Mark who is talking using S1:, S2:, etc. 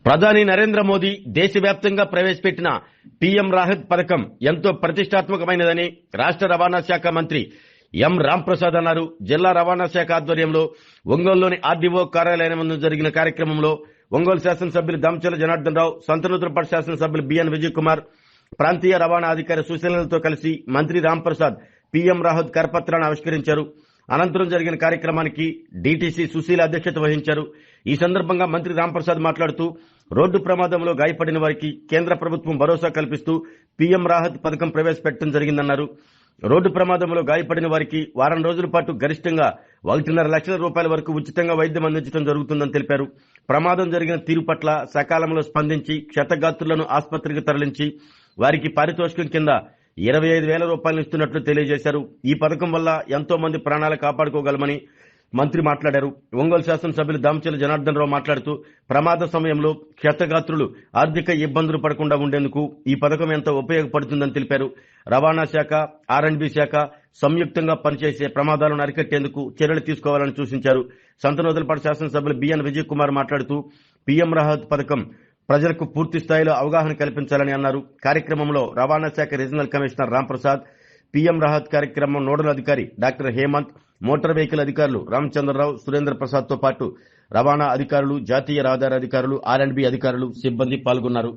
S1: ప్రధాని నరేంద్ర మోదీ దేశవ్యాప్తంగా ప్రవేశపెట్టిన పీఎం రాహత్ పథకం ఎంతో ప్రతిష్టాత్మకమైనదని రాష్ట్ర రవాణా శాఖ మంత్రి ఎం రాంప్రసాద్ అన్నారు. జిల్లా రవాణా శాఖ ఆధ్వర్యంలో ఒంగోలులోని ఆర్డీఓ కార్యాలయం ముందు జరిగిన కార్యక్రమంలో ఒంగోలు శాసనసభ్యులు దామచర్ల జనార్దన్ రావు, సంతనూతలపట్టు శాసనసభ్యులు బిఎన్ విజయ్ కుమార్, ప్రాంతీయ రవాణా అధికారి సుశీలతో కలిసి మంత్రి రాంప్రసాద్ పీఎం రాహత్ కరపత్రాన్ని ఆవిష్కరించారు. అనంతరం జరిగిన కార్యక్రమానికి డీటీసీ సుశీల అధ్యక్షత వహించారు. ఈ సందర్భంగా మంత్రి రాంప్రసాద్ మాట్లాడుతూ రోడ్డు ప్రమాదంలో గాయపడిన వారికి కేంద్ర ప్రభుత్వం భరోసా కల్పిస్తూ పీఎం రాహత్ పథకం ప్రవేశపెట్టడం జరిగిందన్నారు. రోడ్డు ప్రమాదంలో గాయపడిన వారికి వారం రోజుల పాటు గరిష్టంగా 1.5 లక్షల రూపాయల వరకు ఉచితంగా వైద్యం అందించడం జరుగుతుందని తెలిపారు. ప్రమాదం జరిగిన తీరు పట్ల సకాలంలో స్పందించి క్షతగాత్రులను ఆసుపత్రికి తరలించి వారికి పారితోషికం కింద 25,000 రూపాయలు ఇస్తున్నట్లు తెలియజేశారు. ఈ పథకం వల్ల ఎంతో మంది ప్రాణాలు కాపాడుకోగలమని మంత్రి మాట్లాడారు. ఒంగోలు శాసనసభ్యులు దామచర్ల జనార్దన్ రావు మాట్లాడుతూ ప్రమాద సమయంలో క్షతగాత్రులు ఆర్థిక ఇబ్బందులు పడకుండా ఉండేందుకు ఈ పథకం ఎంతో ఉపయోగపడుతుందని తెలిపారు. రవాణా శాఖ, ఆర్అండ్బి శాఖ సంయుక్తంగా పనిచేసే ప్రమాదాలను అరికట్టేందుకు చర్యలు తీసుకోవాలని సూచించారు. సంతనూతలపట్టు శాసనసభ్యులు బిఎన్ విజయ్ కుమార్ మాట్లాడుతూ పీఎం రాహత్ పథకం ప్రజలకు పూర్తి స్థాయిలో అవగాహన కల్పించాలని అన్నారు. కార్యక్రమంలో రవాణా శాఖ regional commissioner Ramprasad, PM Rahat కార్యక్రమం నోడల్ అధికారి డాక్టర్ హేమంత్, మోటార్ వెహికల్ అధికారులు రామచంద్రరావు, సురేంద్ర ప్రసాద్ తో పాటు రవాణా అధికారులు, జాతీయ రహదారి అధికారులు, ఆర్అండ్బి అధికారులు, సిబ్బంది పాల్గొన్నారు.